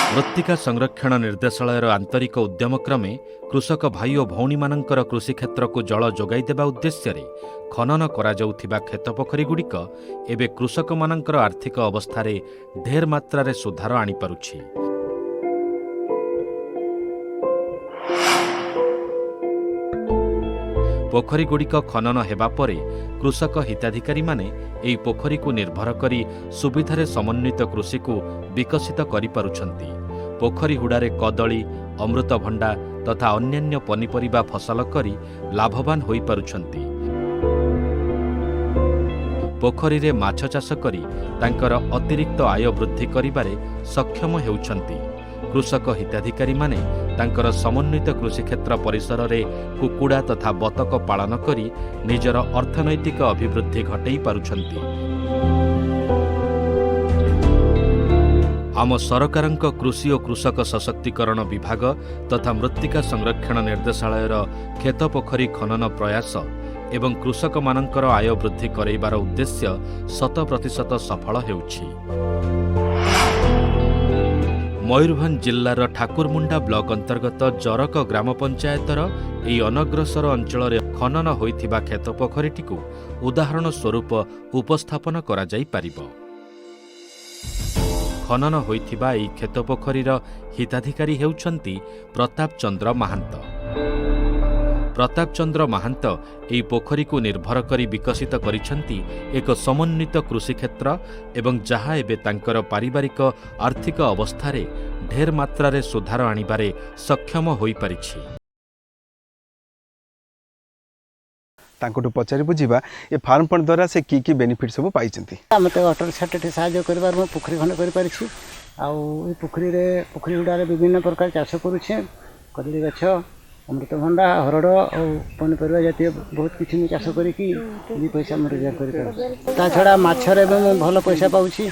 मृत्तिका संरक्षण निर्देशालयर आंतरिक उद्यम क्रमे कृषक भाई और भौणी मानकर कृषि क्षेत्र को जल जोगाई देबा उद्देश्य रे खनन करा जाउथिबा खेत पोखरी गुड़िक एबे कृषक मानकर आर्थिक अवस्था रे ढेर मात्रा रे सुधार आनी पारुछि। पोखरी गुड़िक खनन हेबा परे कृषक हिताधिकारी माने एई पोखरी को निर्भर करी सुविधारे समन्वित कृषि को विकसित करि पारुछंती। पोखरी हुडारे कदली, अमृतभंडा तथा अन्यान्य पनिपरिबा फसल करी लाभवान होई पारुछंती। पोखरी रे माछ चाष करी तांकर अतिरिक्त आय वृद्धि करिबारे सक्षम हेउछंती। कृषक हिताधिकारी माने तांकर समन्वित कृषि क्षेत्र परिसर रे कुकुड़ा तथा बतक पालन करी निजर अर्थनैतिक अभिवृद्धि घटई पारुछंती। आम सरकारक कृषि और कृषक सशक्तिकरण विभाग तथा मृत्तिका संरक्षण निर्देशालयर खेत पोखरी खनन प्रयास एवं कृषक मानकर आय वृद्धि करैबार उद्देश्य 100% सफल हेउछि। मयूरभंज जिल्लार ठाकुरमुंडा ब्लॉक अंतर्गत जरक ग्राम पंचायतर एई अनग्रसर अंचल खनन होइथिबा खेत पोखरीटिकु उदाहरण स्वरूप उपस्थापन करा जाई पारिबो। खनन होइथिबा एई खेत पोखरीर हिताधिकारी हेउछंती प्रताप चंद्र महांत। प्रताप चंद्र महांत एई पोखरी को निर्भर करी विकसित करिछंती एक समन्वित कृषि क्षेत्र एवं जहा एबे तांकर पारिवारिक आर्थिक अवस्था रे ढेर मात्रा रे सुधार आनिबारे सक्षम होई परिछि। तांकोटु पचारि बुझिबा ए फार्म फंड द्वारा से की बेनिफिट सब पाइछंती। मते वाटर सैटेलाइट सहाय्य करबार म पोखरी खंड करि परिछि। आउ ए पोखरी हुडारे विभिन्न प्रकार चाष करूछे। कदली गछ, अमृतभंडा, हरड़ और पनिपरिया जातीय बहुत किसी में चाष करी पैसा रोजगार कर। ता छड़ा माछरे भी भल पैसा पाउछि।